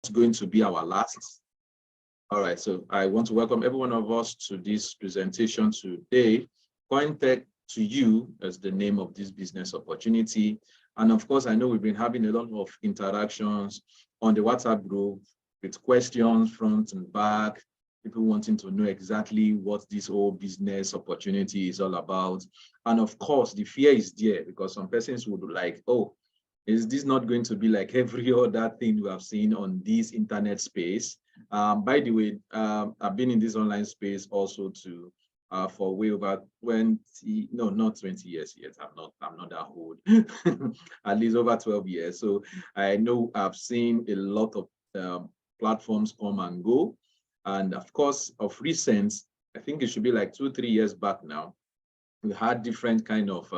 going to be our last. All right, so I want to welcome every one of us to this presentation today. CoinTech2u is the name of this business opportunity. And of course, I know we've been having a lot of interactions on the WhatsApp group with questions front and back, people wanting to know exactly what this whole business opportunity is all about. And of course, the fear is there because some persons would like, oh, is this not going to be like every other thing we have seen on this internet space? By the way, I've been in this online space also for way over 20, no, not 20 years yet. I'm not that old, at least over 12 years. So I know I've seen a lot of platforms come and go. And of course, of recent, I think it should be like 2-3 years back now, we had different kind of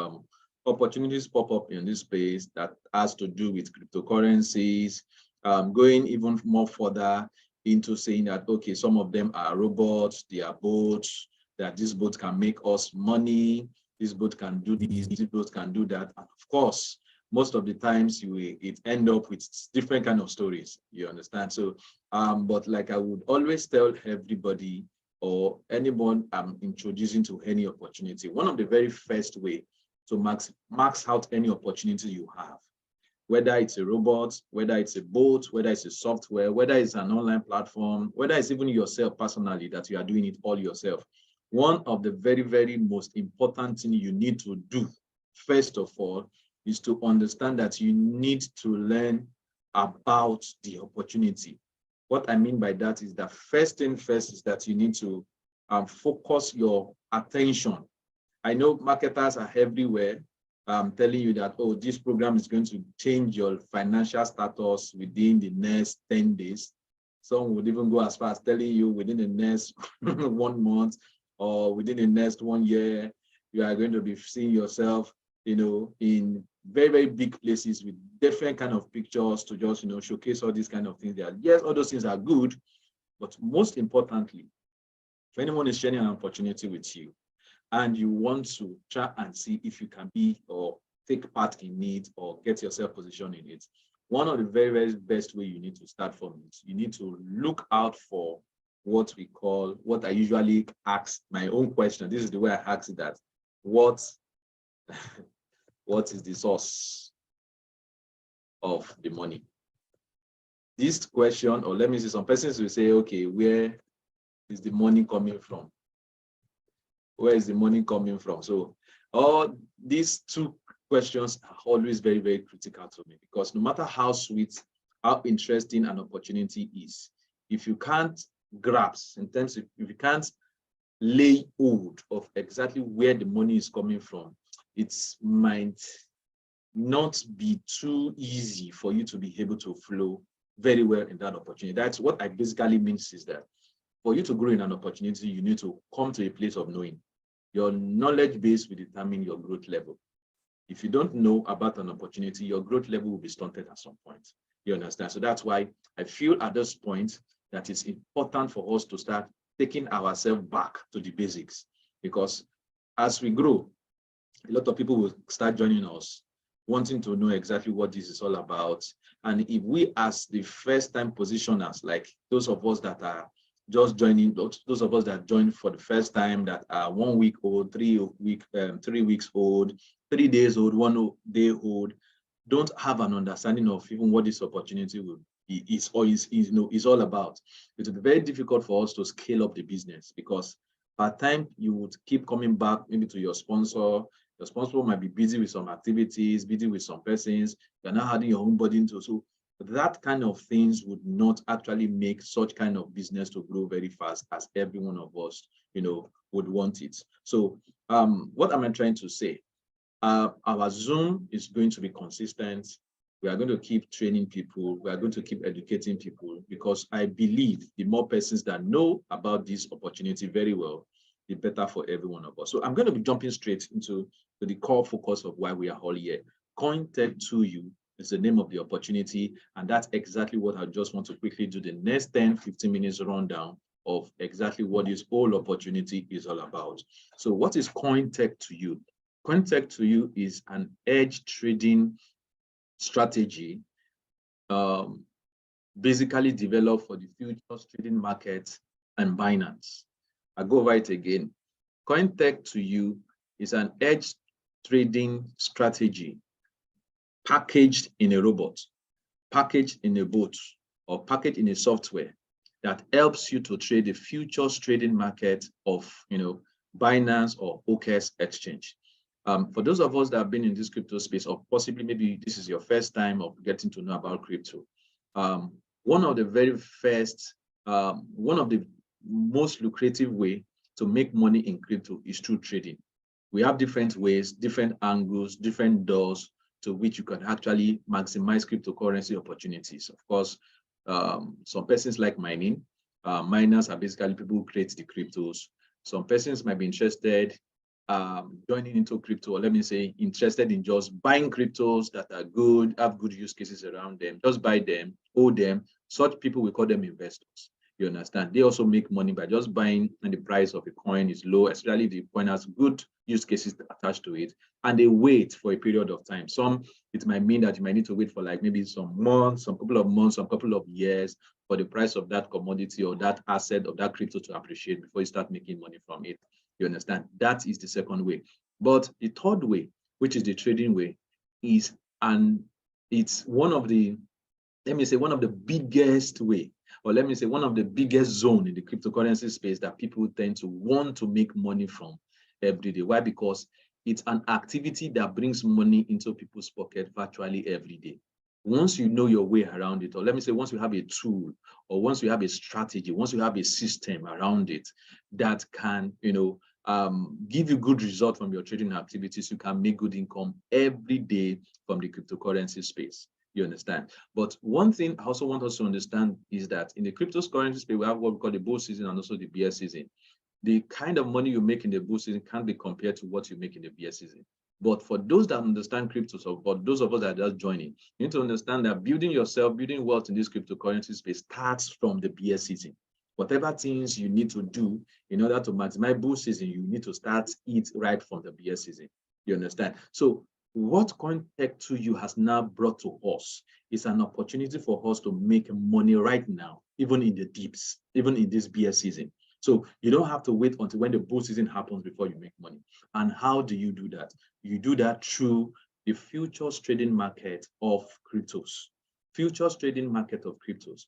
opportunities pop up in this space that has to do with cryptocurrencies, going even more further into saying that, okay, some of them are robots, they are bots, that this bot can make us money, this bot can do this, this bot can do that. And of course, most of the times it end up with different kind of stories, you understand? So, but like I would always tell everybody or anyone I'm introducing to any opportunity, one of the very first way to max out any opportunity you have, whether it's a robot, whether it's a bot, whether it's a software, whether it's an online platform, whether it's even yourself personally that you are doing it all yourself. One of the very, very most important thing you need to do, first of all, is to understand that you need to learn about the opportunity. What I mean by that is that first thing first is that you need to focus your attention. I know marketers are everywhere telling you that, oh, this program is going to change your financial status within the next 10 days. Some would even go as far as telling you within the next 1 month or within the next 1 year, you are going to be seeing yourself, you know, in very, very big places with different kind of pictures to just, you know, showcase all these kind of things there. Yes, all those things are good, but most importantly, if anyone is sharing an opportunity with you, and you want to try and see if you can be or take part in it or get yourself positioned in it, one of the very, very best way you need to start from it, you need to look out for what we call, what I usually ask my own question. This is the way I ask that. What is the source of the money? This question, or let me see, some persons will say, okay, where is the money coming from? Where is the money coming from? So all these two questions are always very, very critical to me, because no matter how sweet, how interesting an opportunity is, if you can't grasp, in terms of, if you can't lay hold of exactly where the money is coming from, it might not be too easy for you to be able to flow very well in that opportunity. That's what I basically means is that for you to grow in an opportunity, you need to come to a place of knowing. Your knowledge base will determine your growth level. If you don't know about an opportunity, your growth level will be stunted at some point. You understand? So that's why I feel at this point that it's important for us to start taking ourselves back to the basics, because as we grow, a lot of people will start joining us, wanting to know exactly what this is all about. And if we, as the first time positioners, like those of us that are just joining, those of us that joined for the first time, that are 1 week old, 3 weeks old, 3 days old, 1 day old, don't have an understanding of even what this opportunity will be, is all about. It will be very difficult for us to scale up the business, because by the time you would keep coming back maybe to your sponsor might be busy with some activities, busy with some persons, you're not adding your own burden to. So that kind of things would not actually make such kind of business to grow very fast as every one of us, you know, would want it. So what am I trying to say? Our Zoom is going to be consistent. We are going to keep training people. We are going to keep educating people, because I believe the more persons that know about this opportunity very well, the better for every one of us. So I'm going to be jumping straight into the core focus of why we are all here. CoinTech2u is the name of the opportunity, and that's exactly what I just want to quickly do the next 10-15 minutes rundown of exactly what this whole opportunity is all about. So what is CoinTech2u? CoinTech2u is an edge trading strategy basically developed for the futures trading market and Binance. I go over it again. CoinTech2u is an edge trading strategy packaged in a robot, packaged in a bot, or packaged in a software that helps you to trade the futures trading market of, Binance or OKS exchange. For those of us that have been in this crypto space, or possibly maybe this is your first time of getting to know about crypto, one of the very first, one of the most lucrative way to make money in crypto is through trading. We have different ways, different angles, different doors to which you can actually maximize cryptocurrency opportunities. Of course, some persons like mining. Miners are basically people who create the cryptos. Some persons might be interested joining into crypto, or let me say interested in just buying cryptos that are good, have good use cases around them, just buy them, hold them. Such people, we call them investors. You understand? They also make money by just buying when the price of a coin is low, especially if the coin has good use cases attached to it, and they wait for a period of time. Some, it might mean that you might need to wait for like maybe some months, some couple of months, some couple of years for the price of that commodity or that asset of that crypto to appreciate before you start making money from it. You understand? That is the second way. But the third way, which is the trading way, is, and it's one of the, let me say, one of the biggest way, or let me say one of the biggest zone in the cryptocurrency space that people tend to want to make money from every day. Why? Because it's an activity that brings money into people's pocket virtually every day. Once you know your way around it, or let me say, once you have a tool, or once you have a strategy, once you have a system around it that can, give you good result from your trading activities, you can make good income every day from the cryptocurrency space. You understand? But one thing I also want us to understand is that in the cryptocurrency space, we have what we call the bull season and also the bear season. The kind of money you make in the bull season can't be compared to what you make in the bear season. But for those that understand crypto, so for those of us that are just joining, you need to understand that building yourself, building wealth in this cryptocurrency space starts from the bear season. Whatever things you need to do in order to maximize bull season, you need to start it right from the bear season. You understand? So what CoinTech2u has now brought to us is an opportunity for us to make money right now, even in the dips, even in this bear season. So you don't have to wait until when the bull season happens before you make money. And how do you do that? You do that through the futures trading market of cryptos. Futures trading market of cryptos.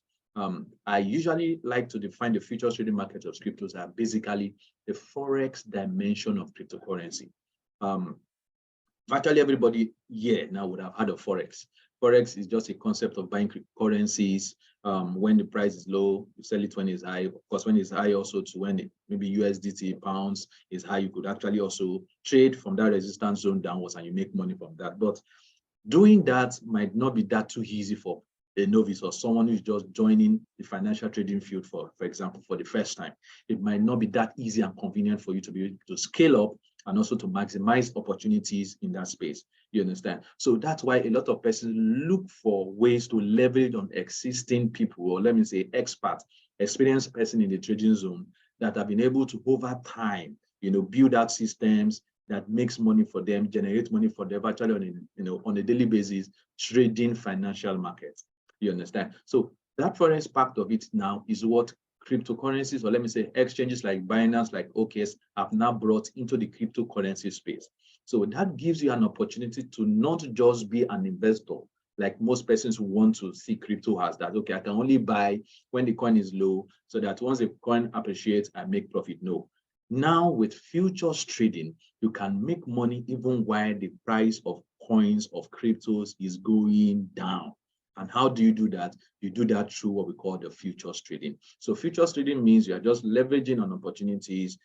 I usually like to define the futures trading market of cryptos as basically the forex dimension of cryptocurrency. Virtually everybody here now would have heard of forex. Forex is just a concept of buying currencies. When the price is low, you sell it when it's high. Of course, when it's high, also to when it, maybe USDT pounds is high, you could actually also trade from that resistance zone downwards and you make money from that. But doing that might not be that too easy for a novice or someone who's just joining the financial trading field, for example, for the first time. It might not be that easy and convenient for you to be able to scale up and also to maximize opportunities in that space. You understand? So that's why a lot of persons look for ways to leverage on existing people, or let me say experts, experienced person in the trading zone that have been able to, over time, build out systems that makes money for them, generate money for them virtually on a daily basis, trading financial markets. You understand? So that forex part of it now is what cryptocurrencies, or let me say exchanges like Binance, like OKS, have now brought into the cryptocurrency space. So that gives you an opportunity to not just be an investor, like most persons who want to see crypto as that, okay, I can only buy when the coin is low, so that once the coin appreciates, I make profit. No. Now with futures trading, you can make money even while the price of coins, of cryptos is going down. And how do you do that? You do that through what we call the futures trading. So futures trading means you are just leveraging on opportunities,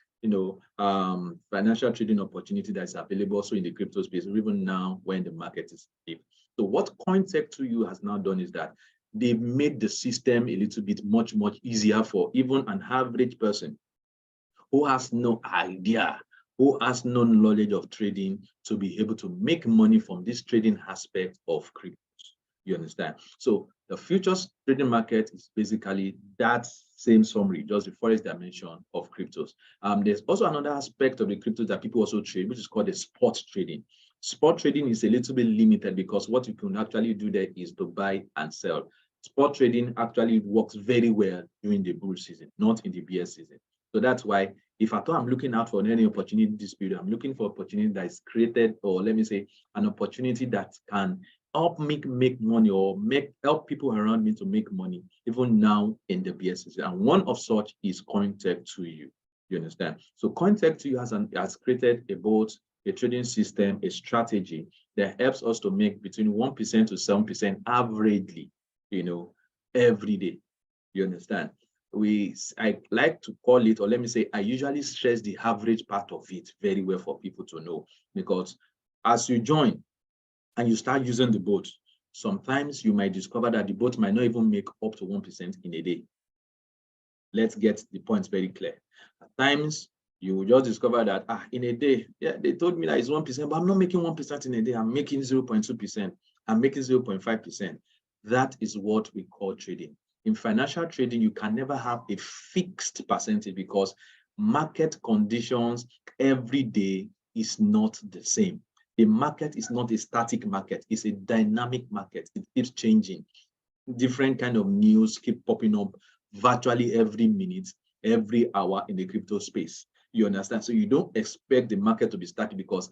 financial trading opportunity that is available also in the crypto space, even now when the market is deep. So what CoinTech2u has now done is that they've made the system a little bit much easier for even an average person who has no idea, who has no knowledge of trading, to be able to make money from this trading aspect of crypto. You understand? So the futures trading market is basically that same summary, just the forex dimension of cryptos. There's also another aspect of the cryptos that people also trade, which is called the spot trading. Spot trading is a little bit limited because what you can actually do there is to buy and sell. spot trading actually works very well during the bull season, not in the bear season. So that's why if at all I'm looking out for any opportunity this period, I'm looking for opportunity that is created, or let me say an opportunity that can help me make money, or help people around me to make money, even now in the bear season. And one of such is CoinTech2u. You understand? So CoinTech2u has created a trading system, a strategy that helps us to make between 1% to 7% averagely, every day. You understand? I like to call it, or let me say, I usually stress the average part of it very well for people to know, because as you join and you start using the bot, sometimes you might discover that the bot might not even make up to 1% in a day. Let's get the points very clear. At times, you will just discover that, in a day, yeah, they told me that it's 1%, but I'm not making 1% in a day. I'm making 0.2%. I'm making 0.5%. That is what we call trading. In financial trading, you can never have a fixed percentage, because market conditions every day is not the same. The market is not a static market. It's a dynamic market. It keeps changing. Different kind of news keep popping up virtually every minute, every hour in the crypto space. You understand? So you don't expect the market to be static, because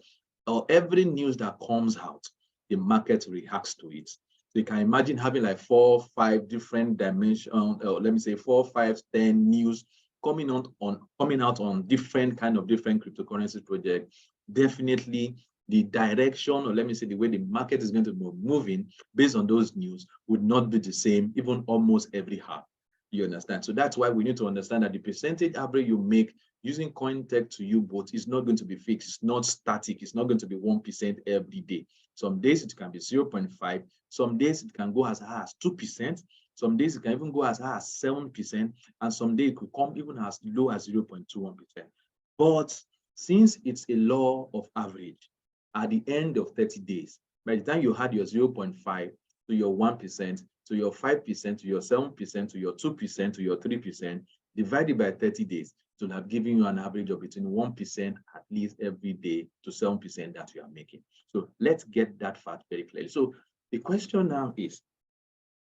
every news that comes out, the market reacts to it. So you can imagine having like 4 or 5 different dimensions, let me say 4, 5, 10 news coming out on different cryptocurrency projects. Definitely the direction, or let me say the way the market is going to be moving based on those news would not be the same, even almost every hour. You understand? So that's why we need to understand that the percentage average you make using CoinTech2u bot is not going to be fixed. It's not static. It's not going to be 1% every day. Some days it can be 0.5. Some days it can go as high as 2%. Some days it can even go as high as 7%. And some days it could come even as low as 0.21%. But since it's a law of average, at the end of 30 days, by the time you had your 0.5 to your 1%, to your 5%, to your 7%, to your 2%, to your 3%, divided by 30 days, it will have given you an average of between 1% at least every day to 7% that you are making. So let's get that fact very clearly. So the question now is,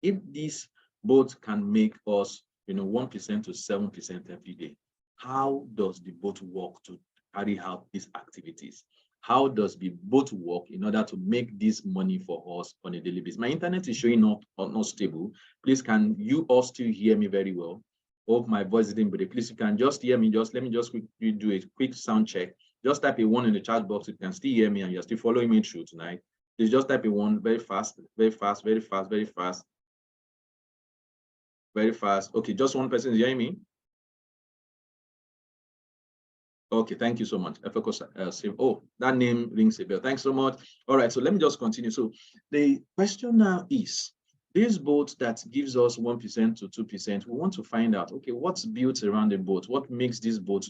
if this bot can make us 1% to 7% every day, how does the bot work to carry out these activities? How does the bot work in order to make this money for us on a daily basis? My internet is showing up not stable. Please, can you all still hear me very well? Hope my voice didn't break. Please, you can just hear me. Let me just quickly do a quick sound check. Just type a 1 in the chat box. You can still hear me and you're still following me through tonight. Please just type a 1 very fast, very fast, very fast, very fast. Very fast. Okay, just one person is hearing me. Okay, thank you so much. Oh, that name rings a bell. Thanks so much. All right, so let me just continue. So the question now is, this bot that gives us 1% to 2%, we want to find out, okay, what's built around the bot? What makes this bot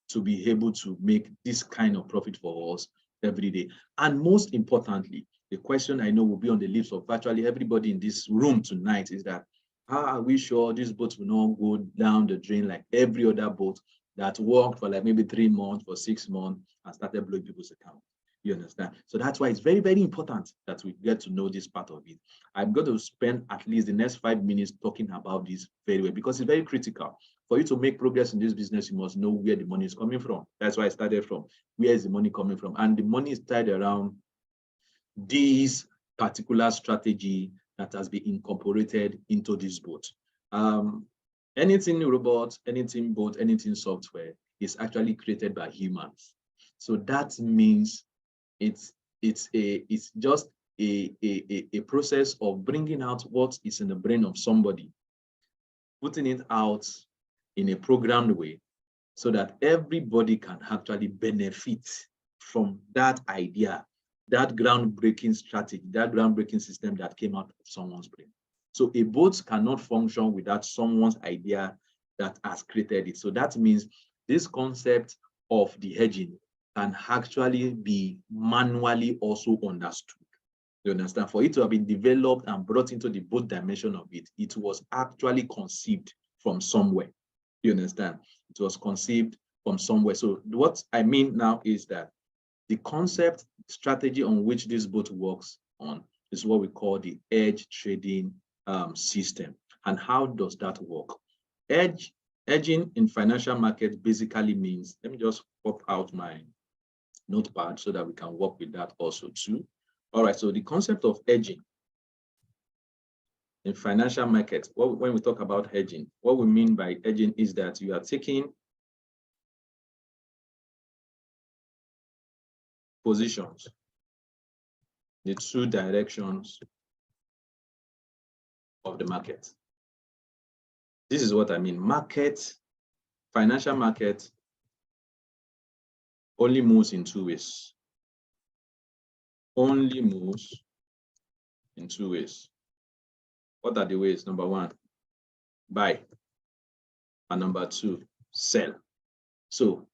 to be able to make this kind of profit for us every day? And most importantly, the question I know will be on the lips of virtually everybody in this room tonight is that, how are we sure this bot will not go down the drain like every other bot that worked for like maybe 3 months, for 6 months, and started blowing people's account? You understand? So that's why it's very, very important that we get to know this part of it. I'm going to spend at least the next 5 minutes talking about this very well, because it's very critical. For you to make progress in this business, you must know where the money is coming from. That's why I started from. Where is the money coming from? And the money is tied around this particular strategy that has been incorporated into this bot. Anything robot, anything bot, anything software is actually created by humans. So that means it's just a process of bringing out what is in the brain of somebody, putting it out in a programmed way so that everybody can actually benefit from that idea, that groundbreaking strategy, that groundbreaking system that came out of someone's brain. So a bot cannot function without someone's idea that has created it. So that means this concept of the hedging can actually be manually also understood. You understand? For it to have been developed and brought into the bot dimension of it, it was actually conceived from somewhere. You understand? It was conceived from somewhere. So what I mean now is that the concept strategy on which this bot works on is what we call the edge trading system. And how does that work? Hedging in financial markets basically means, let me just pop out my notepad so that we can work with that also too. All right, so the concept of hedging in financial markets, when we talk about hedging, what we mean by hedging is that you are taking positions, the two directions of the market. This is what I mean. Financial market only moves in two ways. Only moves in two ways. What are the ways? Number one, buy. And number two, sell. So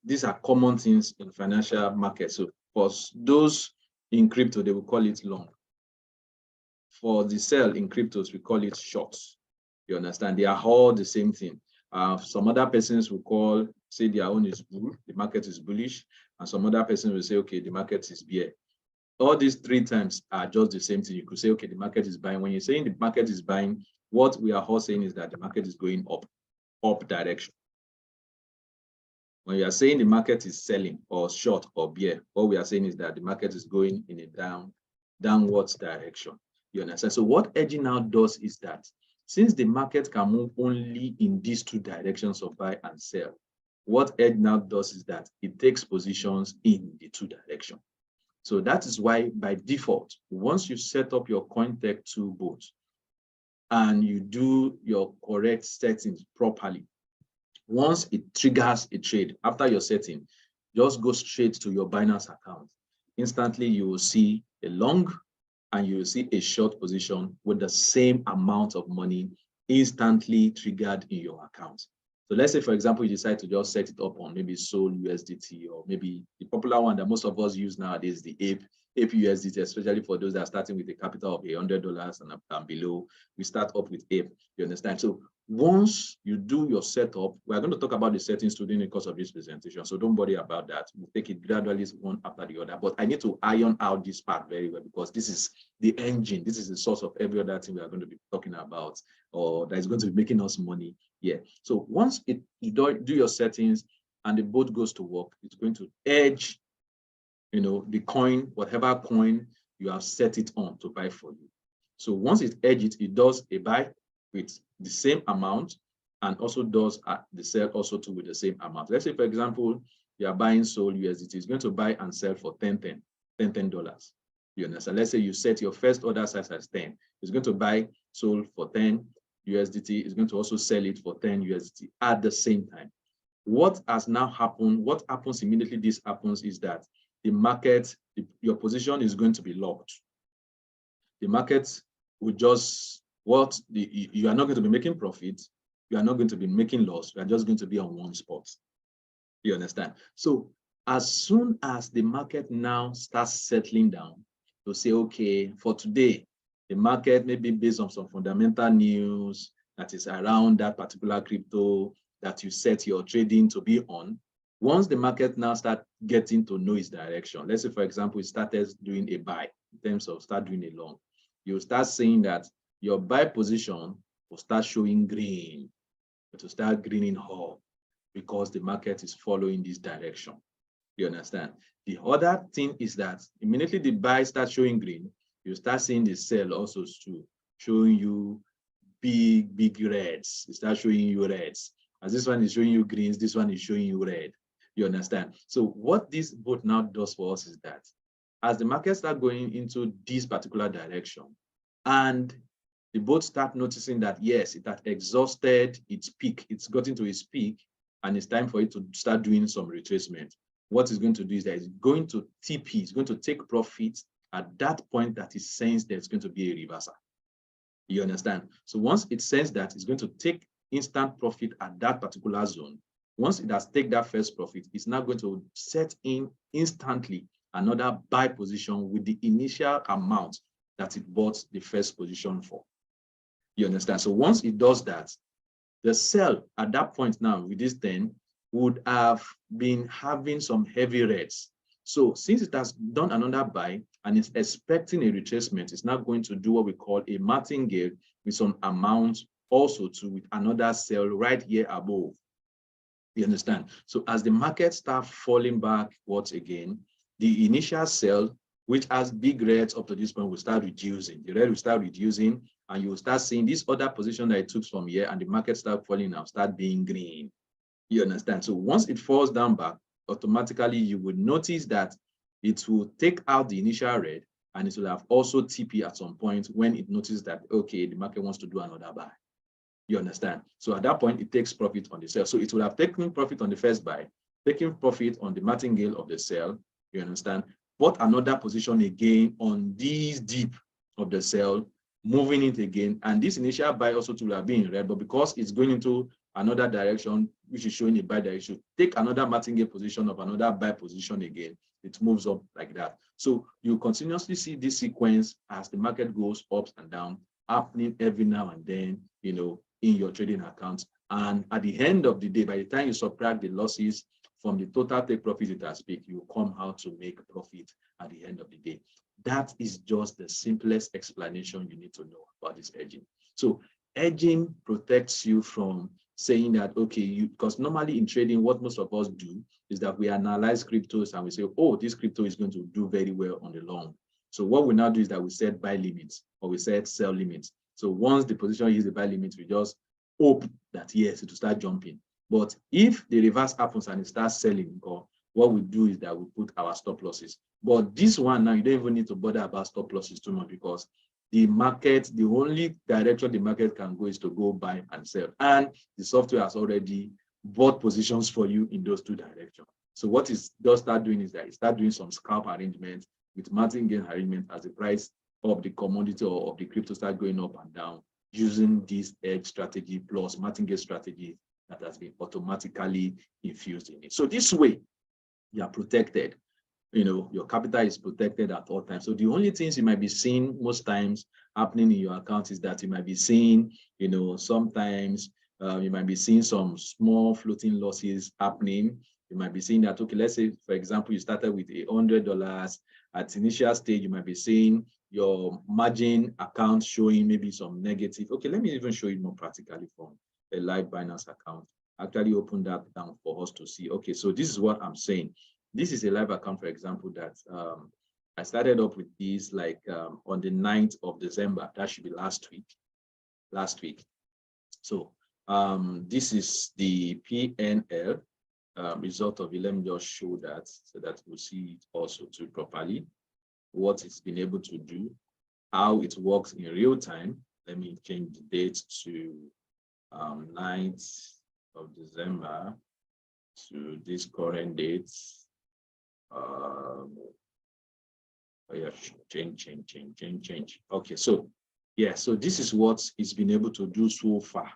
these are common things in financial markets. So for those in crypto, they will call it long. For the sell in cryptos, we call it short. You understand? They are all the same thing. Some other persons will say their own is bull, the market is bullish, and some other person will say, okay, the market is bear. All these three times are just the same thing. You could say, okay, the market is buying. When you're saying the market is buying, what we are all saying is that the market is going up direction. When you are saying the market is selling or short or bear, what we are saying is that the market is going in a downwards direction. You understand? So what hedging now does is that since the market can move only in these two directions of buy and sell, what hedge now does is that it takes positions in the two directions. So that is why by default, once you set up your CoinTech2u bot and you do your correct settings properly, once it triggers a trade after your setting, just go straight to your Binance account. Instantly, you will see a long and you will see a short position with the same amount of money instantly triggered in your account. So let's say, for example, you decide to just set it up on maybe Sol USDT, or maybe the popular one that most of us use nowadays, the APE USDT, especially for those that are starting with a capital of $100 and below. We start up with APE, you understand? So once you do your setup, we're going to talk about the settings during the course of this presentation, so don't worry about that. We'll take it gradually one after the other, but I need to iron out this part very well because this is the engine, this is the source of every other thing we are going to be talking about, or that is going to be making us money. Yeah. So once you do your settings and the bot goes to work, it's going to hedge, the coin, whatever coin you have set it on to buy for you. So once it hedges, it does a buy with the same amount and also does the sell also too with the same amount. Let's say, for example, you are buying Sol USDT. It's going to buy and sell for $10. You understand? Let's say you set your first order size as 10. It's going to buy Sol for 10 USDT. It's going to also sell it for 10 USDT at the same time. What has now happened? What happens immediately this happens is that the market, your position is going to be locked. The market will just, you are not going to be making profit. You are not going to be making loss. You are just going to be on one spot. You understand? So as soon as the market now starts settling down to say, okay, for today, the market may be based on some fundamental news that is around that particular crypto that you set your trading to be on. Once the market now start getting to know its direction, let's say, for example, it started doing a buy in terms of start doing a long, you start seeing that your buy position will start showing green. It will start greening up because the market is following this direction. You understand? The other thing is that immediately the buy starts showing green, you start seeing the sell also too, showing you big reds. It starts showing you reds. As this one is showing you greens, this one is showing you red. You understand? So what this bot now does for us is that as the market start going into this particular direction and the bot start noticing that, yes, it has exhausted its peak, it's gotten to its peak, and it's time for it to start doing some retracement. What it's going to do is that it's going to TP, it's going to take profit at that point that it senses there's going to be a reversal. You understand? So once it senses that, it's going to take instant profit at that particular zone. Once it has taken that first profit, it's now going to set in instantly another buy position with the initial amount that it bought the first position for. You understand? So once it does that, the sell at that point now with this 10 would have been having some heavy reds. So since it has done another buy and it's expecting a retracement, it's now going to do what we call a martingale with some amount also to with another sell right here above. You understand? So as the market starts falling backwards again, the initial sell, which has big reds up to this point, will start reducing. The red will start reducing, and you will start seeing this other position that it took from here, and the market start falling now, start being green. You understand? So once it falls down back, automatically you will notice that it will take out the initial red, and it will have also TP at some point when it notices that, okay, the market wants to do another buy. You understand? So at that point, it takes profit on the sell. So it will have taken profit on the first buy, taking profit on the martingale of the sell. You understand? Bought another position again on this dip of the sell, moving it again. And this initial buy also will have been in red, but because it's going into another direction, which is showing a buy direction, take another martingale position of another buy position again. It moves up like that. So you continuously see this sequence as the market goes up and down, happening every now and then, you know, in your trading account. And at the end of the day, by the time you subtract the losses from the total take profit it has picked, you come out to make profit at the end of the day. That is just the simplest explanation you need to know about this hedging. So hedging protects you from saying that, okay, because normally in trading, what most of us do is that we analyze cryptos and we say, oh, this crypto is going to do very well on the long. So what we now do is that we set buy limits or we set sell limits. So once the position hits the buy limit, we just hope that yes, it will start jumping. But if the reverse happens and it starts selling, or what we do is that we put our stop losses. But this one now, you don't even need to bother about stop losses too much, because the market, the only direction the market can go is to go buy and sell. And the software has already bought positions for you in those two directions. So what it does start doing is that it starts doing some scalp arrangements with martingale arrangement as the price of the commodity or of the crypto start going up and down, using this hedge strategy plus martingale strategy that has been automatically infused in it. So this way, you are protected. You know, your capital is protected at all times. So the only things you might be seeing most times happening in your account is that you might be seeing, you know, sometimes you might be seeing some small floating losses happening. You might be seeing that, okay, let's say, for example, you started with $100 at initial stage, you might be seeing your margin account showing maybe some negative. Okay, let me even show you more practically from a live Binance account. Actually open that down for us to see. Okay, so this is what I'm saying. This is a live account, for example, that I started up with this like on the 9th of December. That should be last week. So this is the PNL result of it. Let me just show that so that we'll see it also too properly, what it's been able to do, how it works in real time. Let me change the date to 9th of December to this current date. Oh yeah, change. Okay, so yeah, so this is what it's been able to do so far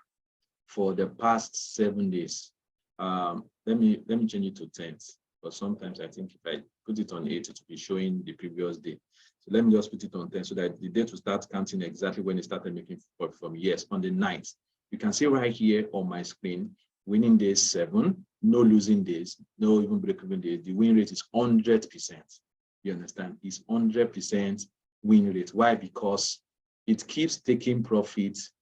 for the past 7 days. Let me change it to 10th, but sometimes I think if I put it on 8, it will be showing the previous day. So let me just put it on 10 so that the date will start counting exactly when it started making profit from. Yes, on the 9th. You can see right here on my screen, winning days 7, no losing days, no even break-even days. The win rate is 100%. You understand? It's 100% win rate. Why? Because it keeps taking profits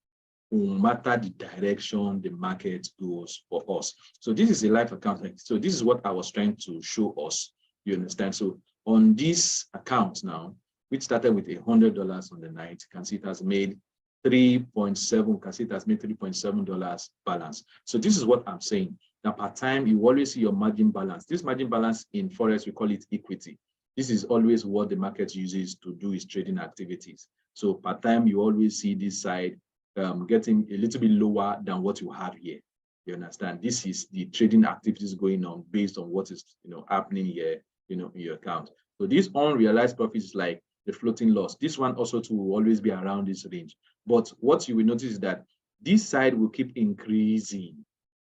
no matter the direction the market goes for us. So this is a live account. So this is what I was trying to show us. You understand? So on this account now, which started with $100 on the night, you can see it has made 3.7. Can see it has made $3.7 balance. So this is what I'm saying. Now, per time, you always see your margin balance. This margin balance in Forex, we call it equity. This is always what the market uses to do its trading activities. So per time, you always see this side getting a little bit lower than what you have here. You understand? This is the trading activities going on based on what is happening here, in your account. So this unrealized profits is like the floating loss. This one also too will always be around this range. But what you will notice is that this side will keep increasing.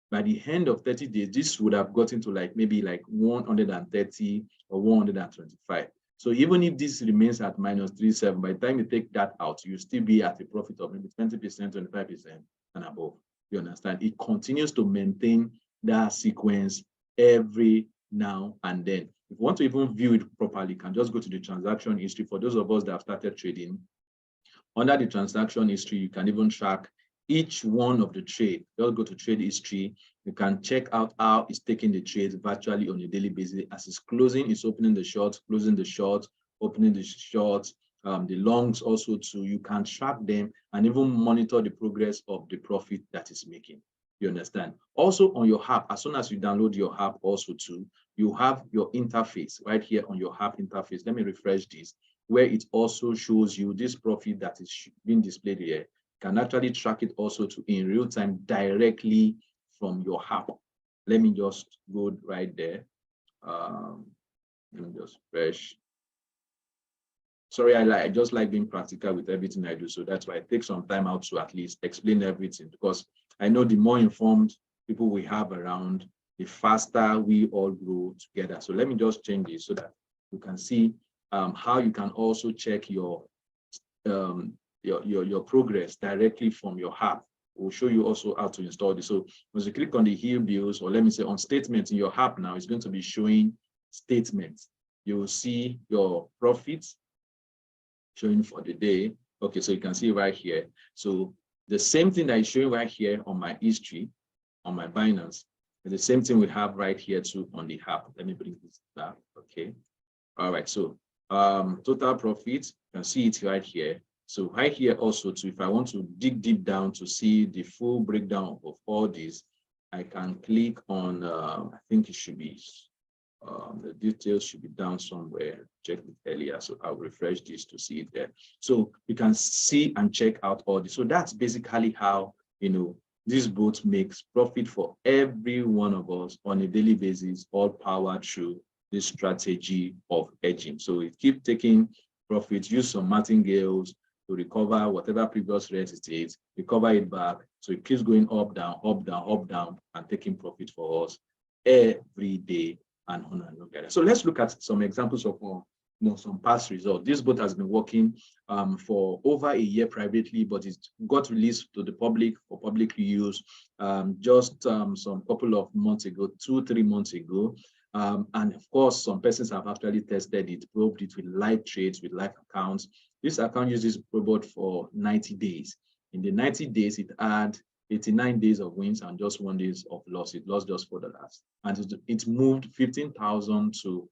By the end of 30 days, this would have gotten to like maybe like 130 or 125. So even if this remains at minus 3.7, by the time you take that out, you still be at a profit of maybe 20%, 25% and above. You understand? It continues to maintain that sequence every now and then. If you want to even view it properly, you can just go to the transaction history. For those of us that have started trading, under the transaction history, you can even track each one of the trade. Just go to trade history. You can check out how it's taking the trades virtually on a daily basis. As it's closing, it's opening the short, closing the short, opening the short, the longs also too. You can track them and even monitor the progress of the profit that is making. You understand? Also on your app, as soon as you download your app also too, you have your interface right here on your app interface. Let me refresh this, where it also shows you this profit that is being displayed here. You can actually track it also to in real time directly from your app. Let me just go right there. Let me just refresh. Sorry, I just like being practical with everything I do. So that's why I take some time out to at least explain everything, because I know the more informed people we have around, the faster we all grow together. So let me just change this so that you can see how you can also check your progress directly from your app. We'll show you also how to install this. So once you click on the Heal Bills, or let me say on statements in your app now, it's going to be showing statements. You will see your profits showing for the day. Okay, so you can see right here. So the same thing that is showing right here on my history, on my Binance, and the same thing we have right here too on the app. Let me bring this back. Okay. All right. So total profit, you can see it right here. So right here also too, if I want to dig deep down to see the full breakdown of all these, I can click on, I think it should be, the details should be down somewhere. Checked it earlier, so I'll refresh this to see it there. So you can see and check out all this. So that's basically how, you know, this bot makes profit for every one of us on a daily basis, all powered through this strategy of hedging. So it keeps taking profits, use some martingales to recover whatever previous rate it is, recover it back. So it keeps going up, down, up, down, up, down, and taking profit for us every day. And on and on. So let's look at some examples of some past results. This bot has been working for over a year privately, but it got released to the public for public use just some couple of months ago, 2-3 months ago. And of course, some persons have actually tested it, probed it with live trades, with live accounts. This account uses Probot for 90 days. In the 90 days, it had 89 days of wins and just 1 day of loss. It lost just $4. And it moved 15,000 to,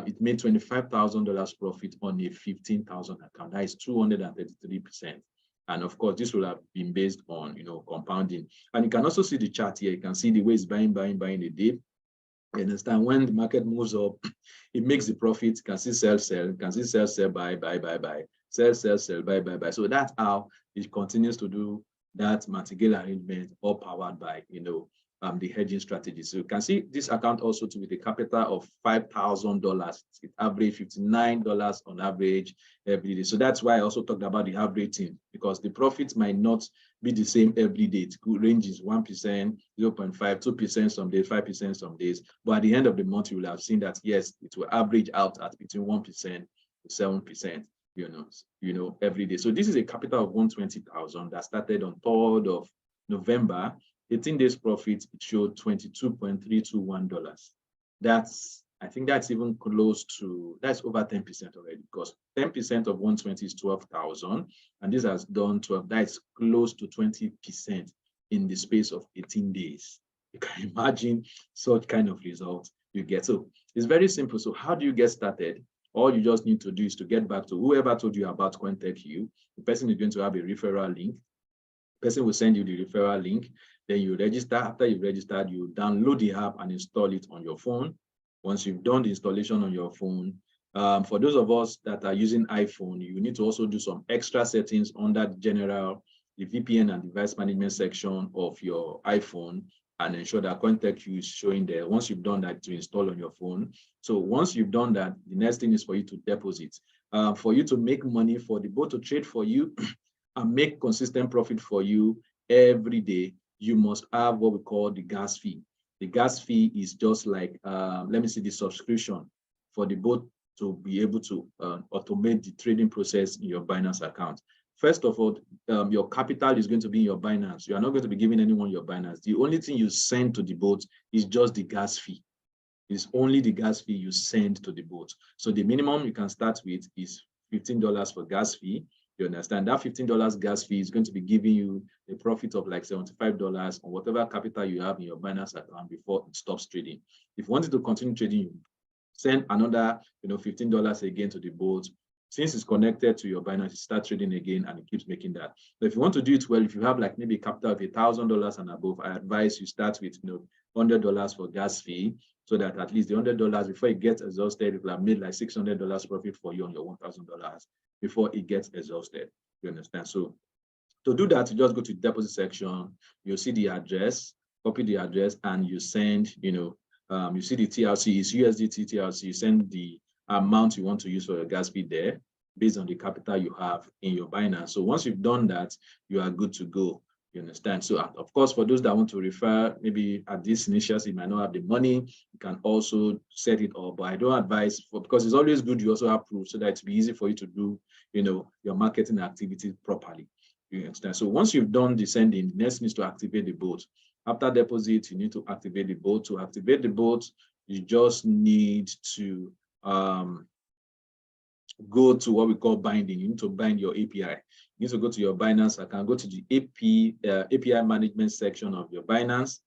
it made $25,000 profit on a 15,000 account. That is 233%. And of course, this will have been based on, compounding. And you can also see the chart here. You can see the way it's buying a day. You understand? When the market moves up, it makes the profit. You can see sell, sell. You can see sell, sell, buy, buy, buy, buy. Sell, sell, sell, buy, buy, buy. So that's how it continues to do that martingale arrangement, all powered by the hedging strategy. So you can see this account also with a capital of $5,000. It averaged $59 on average every day. So that's why I also talked about the averaging, because the profits might not be the same every day. It ranges 1%, 0.5, 2% some days, 5% some days. But at the end of the month, you will have seen that yes, it will average out at between 1% to 7%. Every day. So this is a capital of 120,000 that started on 3rd of November. 18 days profit, it showed $22.321. I think that's even close to, that's over 10% already, because 10% of 120 is 12,000, and this has done 12. That's close to 20% in the space of 18 days. You can imagine such kind of result you get. So it's very simple. So how do you get started? All you just need to do is to get back to whoever told you about CoinTech2u. The person is going to have a referral link. The person will send you the referral link. Then you register. After you've registered, you download the app and install it on your phone. Once you've done the installation on your phone, for those of us that are using iPhone, you need to also do some extra settings under the VPN and device management section of your iPhone, and ensure that CoinTech2u is showing there. Once you've done that, to install on your phone. So once you've done that, the next thing is for you to deposit. For you to make money, for the bot to trade for you and make consistent profit for you every day, you must have what we call the gas fee. The gas fee is just like, let me see, the subscription for the bot to be able to automate the trading process in your Binance account. First of all, your capital is going to be in your Binance. You are not going to be giving anyone your Binance. The only thing you send to the bot is just the gas fee. It's only the gas fee you send to the boat. So the minimum you can start with is $15 for gas fee. You understand? That $15 gas fee is going to be giving you a profit of like $75 on whatever capital you have in your Binance account before it stops trading. If you wanted to continue trading, you send another, $15 again to the boat. Since it's connected to your Binance, you start trading again and it keeps making that. But if you want to do it well, if you have like maybe a capital of $1,000 and above, I advise you start with $100 for gas fee, so that at least the $100 before it gets exhausted, it will have made like $600 profit for you on your $1,000 before it gets exhausted. You understand? So to do that, you just go to the deposit section, you'll see the address, copy the address, and you send, you see the TRC is USDT TRC, you send the amount you want to use for your gas fee there based on the capital you have in your Binance. So once you've done that, you are good to go. You understand? So of course, for those that want to refer, maybe at this initial, you might not have the money, you can also set it up. But I don't advise because it's always good you also have proof so that it's be easy for you to do, your marketing activities properly. You understand? So once you've done the sending, the next is to activate the boat. After deposit, you need to activate the boat. To activate the boat, you just need to go to what we call binding. You need to bind your API. You need to go to your Binance account, go to the API management section of your Binance.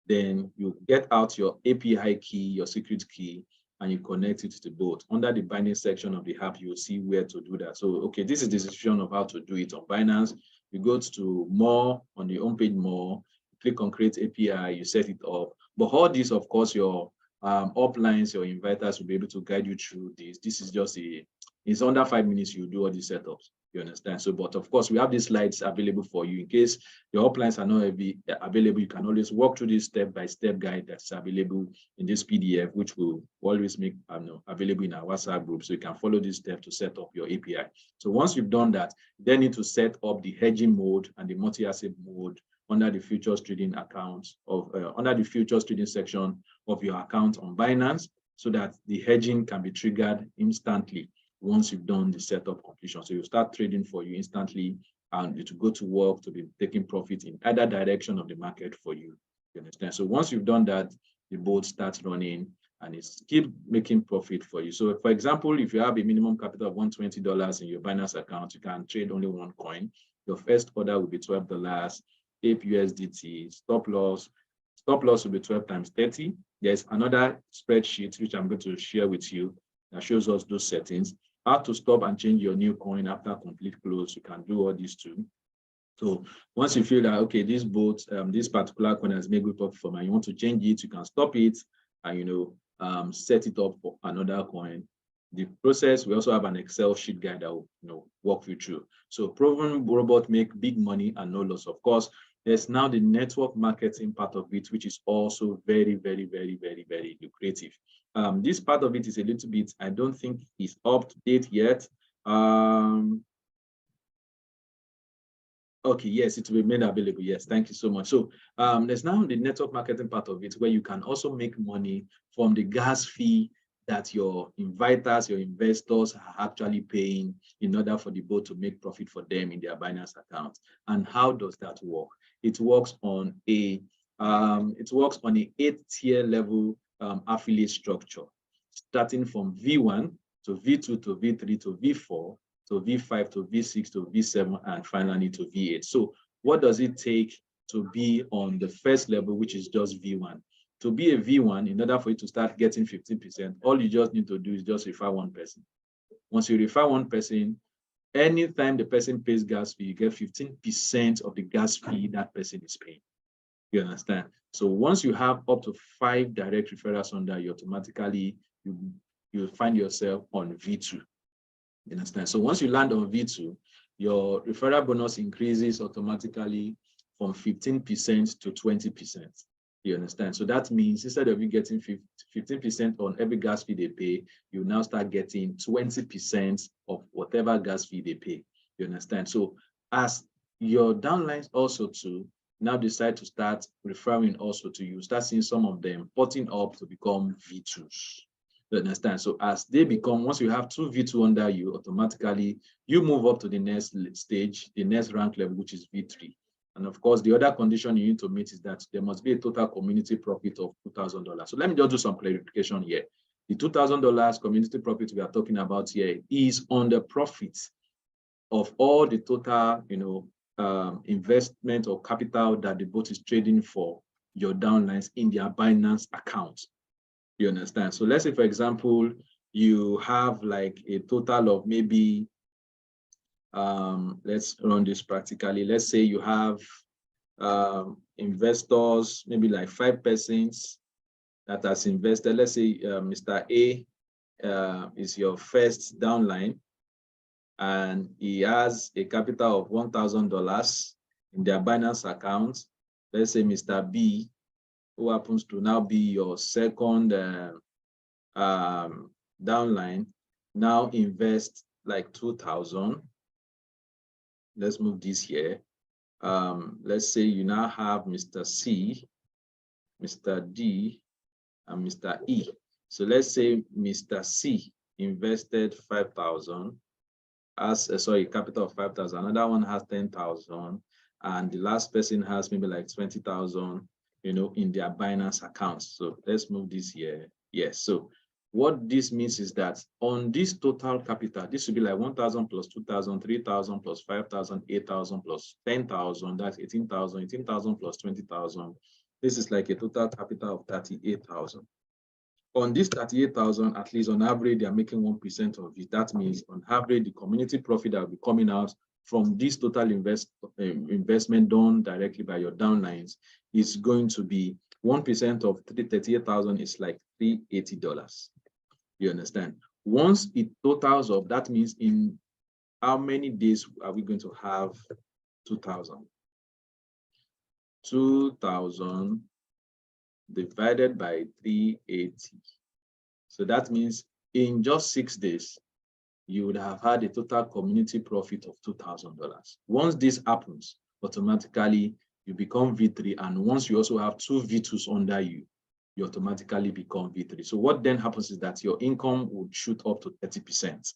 Then you get out your API key, your secret key, and you connect it to the boat. Under the binding section of the app, you will see where to do that. So, okay, this is the description of how to do it on Binance. You go to more, on the homepage more, click on create API, you set it up. But all this, of course, your uplines, your inviters will be able to guide you through this. This is just it's under 5 minutes, you do all these setups. You understand? So, but of course, we have these slides available for you in case your uplines are not available. You can always walk through this step-by-step guide that's available in this PDF, which will always make available in our WhatsApp group. So you can follow this step to set up your API. So once you've done that, you then need to set up the hedging mode and the multi-asset mode under the futures trading account under the futures trading section of your account on Binance, so that the hedging can be triggered instantly once you've done the setup completion. So you start trading for you instantly, and it will go to work to be taking profit in either direction of the market for you. You understand? So once you've done that, the boat starts running and it's keep making profit for you. So for example, if you have a minimum capital of $120 in your Binance account, you can trade only one coin. Your first order will be $12, 8 USDT, stop loss will be 12 times 30. There's another spreadsheet which I'm going to share with you that shows us those settings. How to stop and change your new coin after complete close. You can do all these too. So once you feel that, okay, this boat, this particular coin has made good profit for me, you want to change it, you can stop it and, set it up for another coin. The process, we also have an Excel sheet guide that will, walk you through. So proven robot make big money and no loss. Of course, there's now the network marketing part of it, which is also very, very, very, very, very lucrative. This part of it is a little bit, I don't think it's up to date yet. Okay, yes, it will be made available. Yes, thank you so much. So there's now the network marketing part of it where you can also make money from the gas fee that your inviters, your investors are actually paying in order for the boat to make profit for them in their Binance account. And how does that work? It works on a 8-tier level affiliate structure, starting from V1 to V2 to V3 to V4 to V5 to V6 to V7 and finally to V8. So what does it take to be on the first level, which is just V1? To be a V1, in order for you to start getting 15%, all you just need to do is just refer one person. Once you refer one person, anytime the person pays gas fee, you get 15% of the gas fee that person is paying. You understand? So once you have up to 5 direct referrals under you, automatically you find yourself on V2. You understand? So once you land on V2, your referral bonus increases automatically from 15% to 20%. You understand? So that means instead of you getting 15% on every gas fee they pay, you now start getting 20% of whatever gas fee they pay. You understand? So as your downlines also too now decide to start referring also to you, start seeing some of them porting up to become V2s. You understand? So as they become, once you have 2 V2 under you, automatically you move up to the next stage, the next rank level, which is V3. And of course, the other condition you need to meet is that there must be a total community profit of $2,000. So let me just do some clarification here. The $2,000 community profit we are talking about here is on the profits of all the total, investment or capital that the bot is trading for your downlines in their Binance account. You understand? So let's say, for example, you have like a total of maybe, let's run this practically. Let's say you have investors, maybe like 5 persons that has invested. Let's say Mr. A is your first downline, and he has a capital of $1,000 in their Binance account. Let's say Mr. B, who happens to now be your second downline, now invest like 2,000. Let's move this here. Let's say you now have Mr. C, Mr. D, and Mr. E. So let's say Mr. C invested 5,000 as capital of 5,000. Another one has 10,000, and the last person has maybe like 20,000, in their Binance accounts. So let's move this here. Yes. So what this means is that on this total capital, this would be like 1,000 plus 2,000, 3,000 plus 5,000, 8,000 plus 10,000. That's 18,000. 18,000 plus 20,000. This is like a total capital of 38,000. On this 38,000, at least on average, they are making 1% of it. That means on average, the community profit that will be coming out from this total investment done directly by your downlines is going to be 1% of 38,000 is like $380. You understand? Once it totals up, that means in how many days are we going to have 2,000? 2,000 divided by 380. So that means in just 6 days, you would have had a total community profit of $2,000. Once this happens, automatically you become V3. And once you also have 2 V2s under you, you automatically become V3. So what then happens is that your income would shoot up to 30%.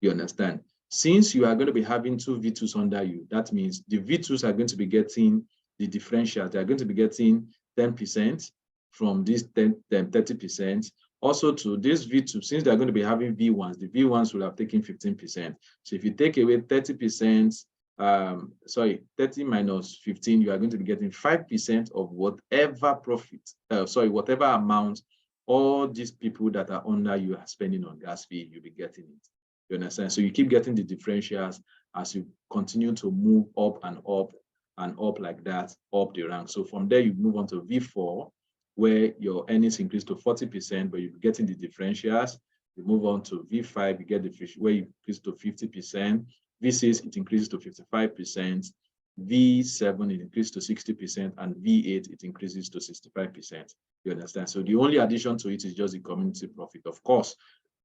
You understand? Since you are going to be having 2 V2s under you, that means the V2s are going to be getting the differential. They are going to be getting 10% from this 30%. Also to this V2, since they're going to be having V1s, the V1s will have taken 15%. So if you take away 30%, 30 minus 15, you are going to be getting 5% of whatever profit, whatever amount all these people that are under you are spending on gas fee, you'll be getting it. You understand? So you keep getting the differentials as you continue to move up and up and up like that, up the rank. So from there, you move on to V4, where your earnings increase to 40%, but you're getting the differentials. You move on to V5, you get the where you increase to 50%. V6, it increases to 55%. V7, it increases to 60%, and V8, it increases to 65%. You understand? So the only addition to it is just the community profit. Of course,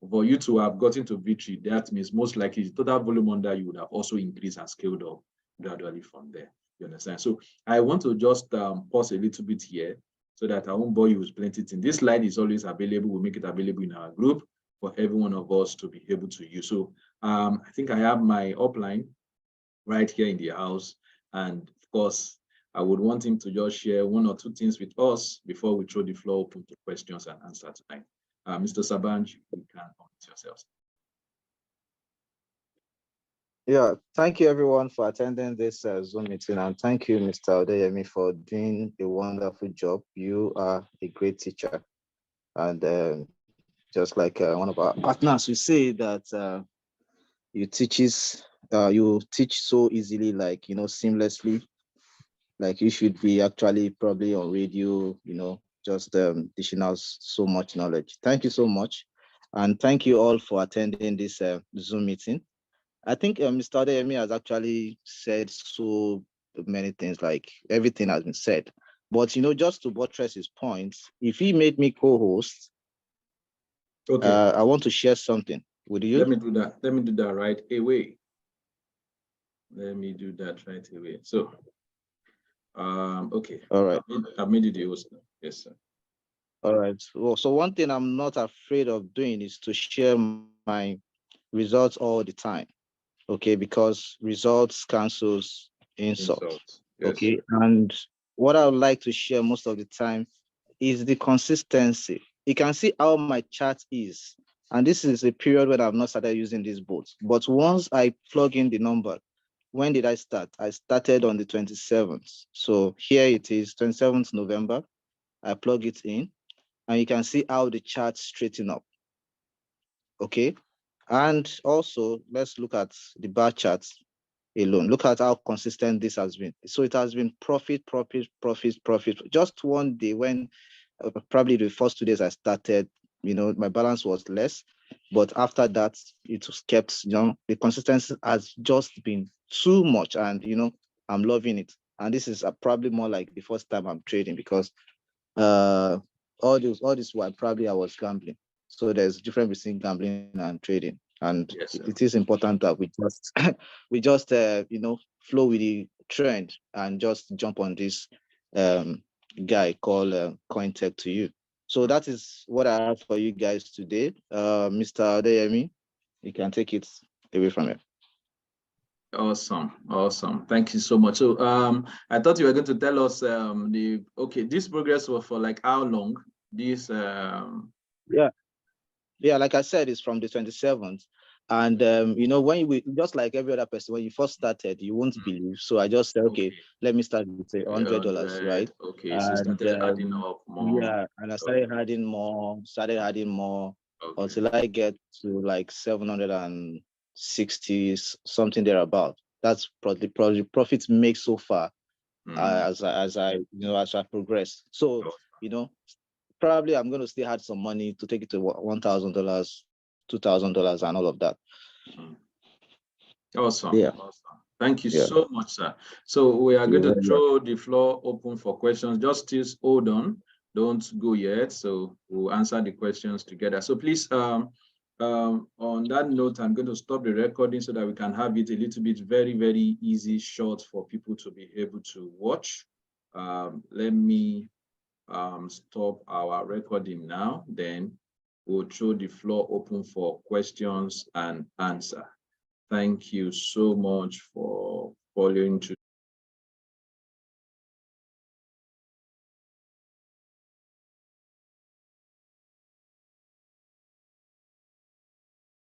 for you to have gotten to V3, that means most likely the total volume under you would have also increased and scaled up gradually from there. You understand? So I want to just pause a little bit here so that I won't bore you with plenty things. This slide is always available. We'll make it available in our group for every one of us to be able to use. So I think I have my upline right here in the house. And of course, I would want him to just share 1 or 2 things with us before we throw the floor open to questions and answers tonight. Mr. Sabanj, you can unmute yourselves. Yeah, thank you everyone for attending this Zoom meeting, and thank you, Mr. Odeyemi, for doing a wonderful job. You are a great teacher, and just like one of our partners, we say that you teach so easily, like seamlessly, like you should be actually probably on radio, just dishing out so much knowledge. Thank you so much, and thank you all for attending this Zoom meeting. I think Mr. Odeyemi has actually said so many things, like everything has been said. But, just to buttress his points, if he made me co-host, okay, I want to share something. Would you? Let me do that. Let me do that right away. Let me do that right away. So, okay. All right. I've made you the host. Yes, sir. All right. Well, so one thing I'm not afraid of doing is to share my results all the time. Okay, because results cancels insults. Yes. Okay. And what I would like to share most of the time is the consistency. You can see how my chart is. And this is a period when I've not started using these bots. But once I plug in the number, when did I start? I started on the 27th. So here it is, 27th November. I plug it in, and you can see how the chart straighten up. Okay. And also, let's look at the bar charts alone. Look at how consistent this has been. So it has been profit, profit, profit, profit. Just one day when probably the first 2 days I started, my balance was less. But after that, it was kept, the consistency has just been too much. And, I'm loving it. And this is probably more like the first time I'm trading, because all this while probably I was gambling. So there's difference between gambling and trading. And Yes, it is important that we just we just flow with the trend and just jump on this guy called CoinTech2u. So that is what I have for you guys today. Mr. Adeyemi, you can take it away from here. Awesome. Thank you so much. So I thought you were going to tell us this progress was for like how long? This Yeah, like I said, it's from the 27th. And when we, just like every other person, when you first started, you won't believe. So I just said, okay, let me start with $100, right? Okay, so you And started adding up more. yeah, and I started adding more, Okay. until I get to like 760 something thereabout. That's probably profits make so far as I progress. So probably I'm going to still add some money to take it to $1,000, $2,000, and all of that. Awesome. Yeah. Awesome. Thank you Yeah. so much, sir. So we are going to throw the floor open for questions. Just hold on. Don't go yet. So we'll answer the questions together. So please, on that note, I'm going to stop the recording so that we can have it a little bit very, very easy, short for people to be able to watch. Let me stop our recording now. Then we'll throw the floor open for questions and answer. Thank you so much for following today.